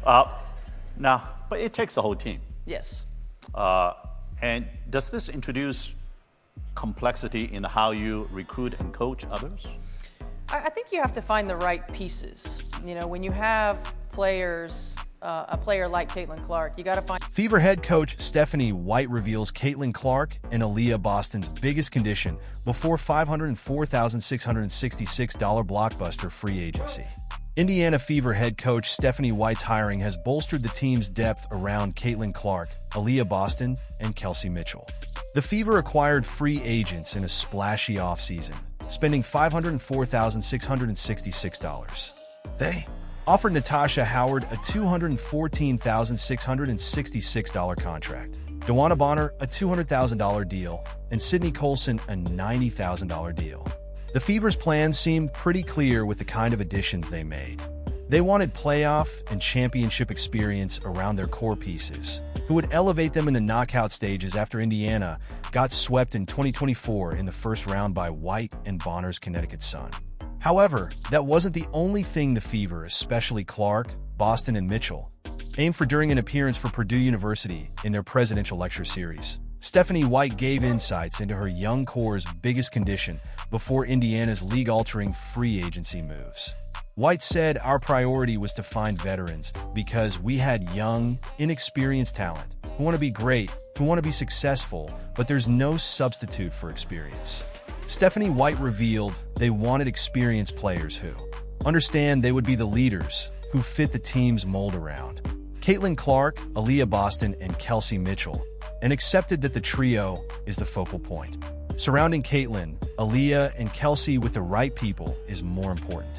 Uh, Now, but it takes the whole team. Yes. And does this introduce complexity in how you recruit and coach others? I think you have to find the right pieces. You know, when you have players, a player like Caitlin Clark, you got to find. Fever head coach Stephanie White reveals Caitlin Clark and Aliyah Boston's biggest condition before $504,666 blockbuster free agency. Indiana Fever head coach Stephanie White's hiring has bolstered the team's depth around Caitlin Clark, Aliyah Boston, and Kelsey Mitchell. The Fever acquired free agents in a splashy offseason, spending $504,666. They offered Natasha Howard a $214,666 contract, Dewana Bonner a $200,000 deal, and Sydney Colson a $90,000 deal. The Fever's plans seemed pretty clear with the kind of additions they made. They wanted playoff and championship experience around their core pieces, who would elevate them in the knockout stages after Indiana got swept in 2024 in the first round by White and Bonner's Connecticut Sun. However, that wasn't the only thing the Fever, especially Clark, Boston, and Mitchell, aimed for during an appearance for Purdue University in their presidential lecture series. Stephanie White gave insights into her young core's biggest condition before Indiana's league-altering free agency moves. White said, "Our priority was to find veterans because we had young, inexperienced talent who want to be great, who want to be successful, but there's no substitute for experience." Stephanie White revealed they wanted experienced players who understand they would be the leaders who fit the team's mold around Caitlin Clark, Aliyah Boston, and Kelsey Mitchell, and accepted that the trio is the focal point. Surrounding Caitlin, Aliyah, and Kelsey with the right people is more important.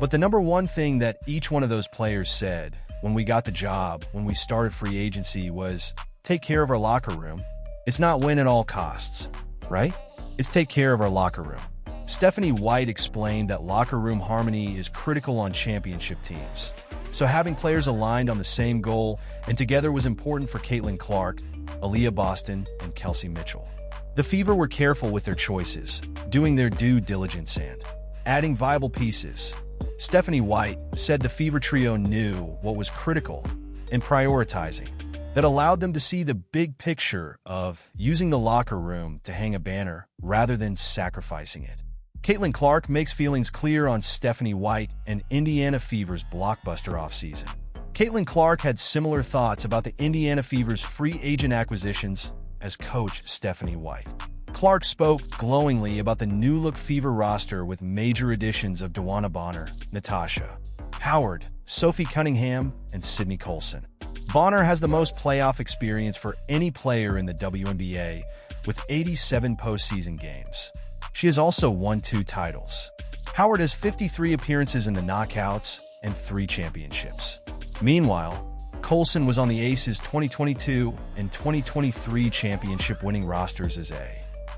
But the number one thing that each one of those players said when we got the job, when we started free agency, was take care of our locker room. It's not win at all costs, right? It's take care of our locker room. Stephanie White explained that locker room harmony is critical on championship teams. So having players aligned on the same goal and together was important for Caitlin Clark, Aliyah Boston, and Kelsey Mitchell. The Fever were careful with their choices, doing their due diligence and adding viable pieces. Stephanie White said the Fever trio knew what was critical and prioritizing. That allowed them to see the big picture of using the locker room to hang a banner rather than sacrificing it. Caitlin Clark makes feelings clear on Stephanie White and Indiana Fever's blockbuster offseason. Caitlin Clark had similar thoughts about the Indiana Fever's free agent acquisitions as coach Stephanie White. Clark spoke glowingly about the new-look Fever roster with major additions of Dewana Bonner, Natasha Howard, Sophie Cunningham, and Sydney Colson. Bonner has the most playoff experience for any player in the WNBA, with 87 postseason games. She has also won 2 titles. Howard has 53 appearances in the knockouts and 3 championships. Meanwhile, Colson was on the Aces 2022 and 2023 championship-winning rosters as a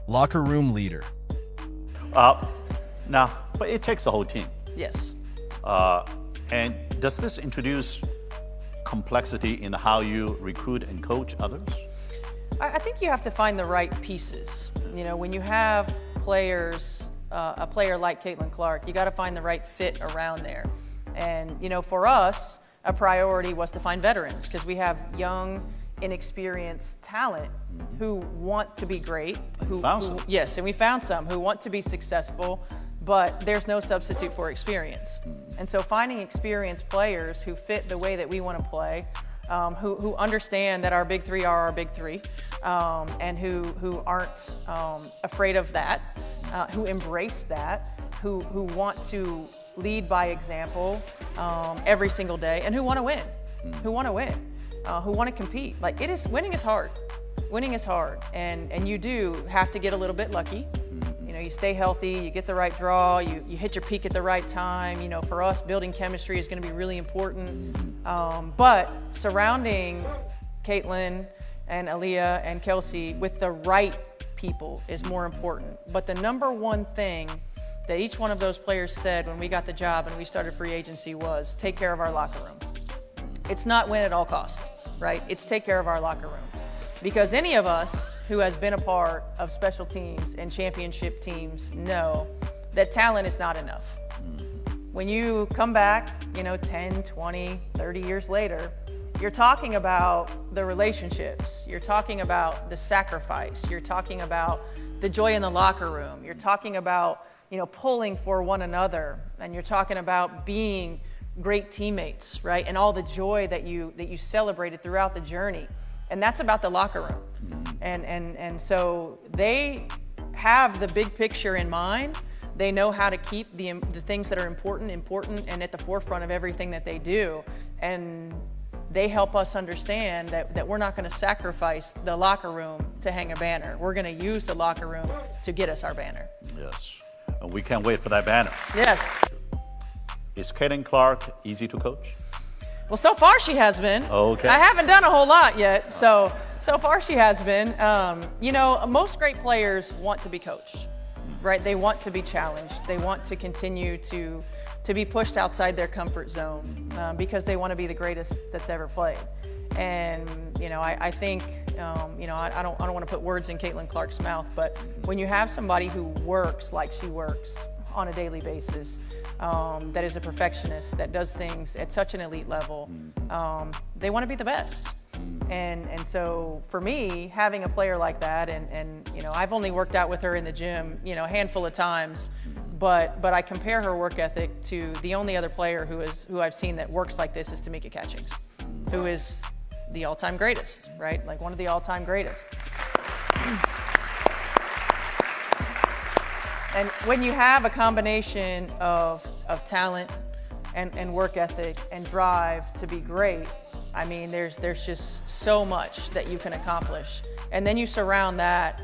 locker room leader. Now, but it takes the whole team. Yes. And does this introduce complexity in how you recruit and coach others? I think you have to find the right pieces. You know, when you have players, a player like Caitlin Clark, you got to find the right fit around there. And, you know, for us, a priority was to find veterans because we have young, inexperienced talent who want to be great. Yes, and we found some who want to be successful, but there's no substitute for experience. And so finding experienced players who fit the way that we want to play, who understand that our big three are our big three, and who aren't afraid of that, who embrace that, who want to lead by example every single day, and who want to win, who want to compete. Like winning is hard. Winning is hard, and you do have to get a little bit lucky. You know, you stay healthy, you get the right draw, you hit your peak at the right time. You know, for us, building chemistry is going to be really important. But surrounding Caitlin and Aliyah and Kelsey with the right people is more important. But the number one thing that each one of those players said when we got the job and we started free agency was take care of our locker room. It's not win at all costs, right? It's take care of our locker room. Because any of us who has been a part of special teams and championship teams know that talent is not enough. when you come back, 10, 20, 30 years later, you're talking about the relationships. You're talking about the sacrifice. You're talking about the joy in the locker room. You're talking about, pulling for one another. And you're talking about being great teammates, right? And all the joy that you celebrated throughout the journey. And that's about the locker room. And so they have the big picture in mind. They know how to keep the things that are important, and at the forefront of everything that they do. And they help us understand that we're not going to sacrifice the locker room to hang a banner. We're going to use the locker room to get us our banner. Yes. And we can't wait for that banner. Yes. Is Caitlin Clark easy to coach? Well, so far she has been. Okay. I haven't done a whole lot yet, so far she has been. Most great players want to be coached, right? They want to be challenged. They want to continue to be pushed outside their comfort zone because they want to be the greatest that's ever played. And I think I don't want to put words in Caitlin Clark's mouth, but when you have somebody who works like she works on a daily basis, that is a perfectionist, that does things at such an elite level, they want to be the best. And so for me, having a player like that, and I've only worked out with her in the gym, a handful of times, but I compare her work ethic to the only other player who I've seen that works like this is Tamika Catchings, who is the all-time greatest, right? Like one of the all-time greatest. And when you have a combination of talent and work ethic and drive to be great, I mean, there's just so much that you can accomplish. And then you surround that,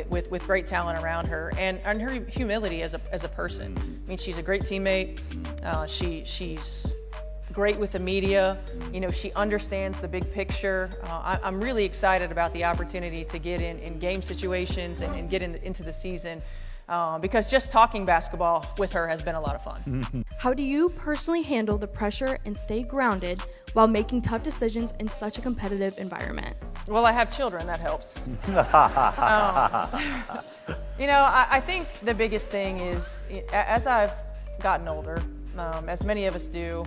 with great talent around her and her humility as a person. I mean, she's a great teammate. She's great with the media. She understands the big picture. I'm really excited about the opportunity to get in game situations and get into the season. Because just talking basketball with her has been a lot of fun. How do you personally handle the pressure and stay grounded while making tough decisions in such a competitive environment? Well, I have children, that helps. I think the biggest thing is, as I've gotten older, as many of us do,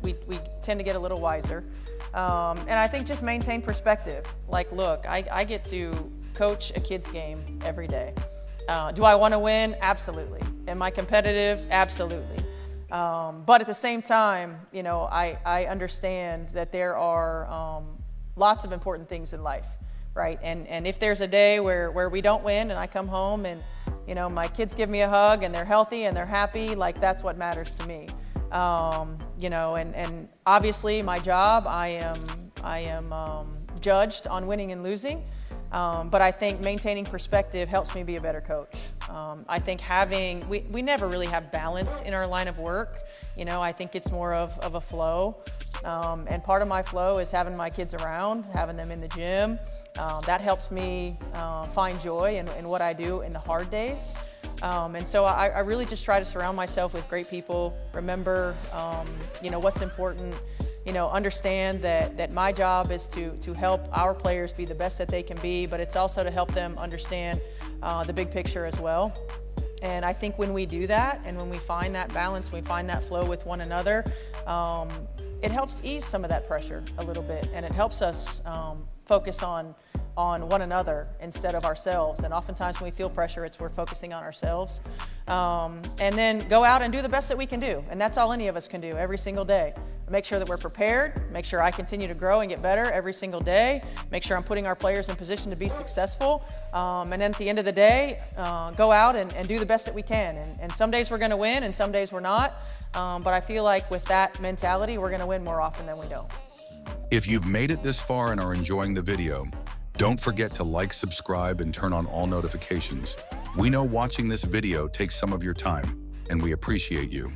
we tend to get a little wiser. And I think just maintain perspective. Like, look, I get to coach a kid's game every day. Do I want to win? Absolutely. Am I competitive? Absolutely. But at the same time, I understand that there are lots of important things in life, right? And if there's a day where we don't win and I come home and, my kids give me a hug and they're healthy and they're happy, like that's what matters to me. And obviously my job, I am judged on winning and losing. But I think maintaining perspective helps me be a better coach. I think we never really have balance in our line of work. I think it's more of a flow. And part of my flow is having my kids around, having them in the gym. That helps me find joy in what I do in the hard days. And so I really just try to surround myself with great people, remember, what's important. Understand that my job is to help our players be the best that they can be, but it's also to help them understand the big picture as well. And I think when we do that, and when we find that balance, we find that flow with one another, it helps ease some of that pressure a little bit, and it helps us focus on one another instead of ourselves. And oftentimes when we feel pressure, we're focusing on ourselves. And then go out and do the best that we can do. And that's all any of us can do every single day. Make sure that we're prepared, make sure I continue to grow and get better every single day, make sure I'm putting our players in position to be successful. And then at the end of the day, go out and do the best that we can. And some days we're going to win and some days we're not. But I feel like with that mentality, we're going to win more often than we don't. If you've made it this far and are enjoying the video, don't forget to like, subscribe, and turn on all notifications. We know watching this video takes some of your time, and we appreciate you.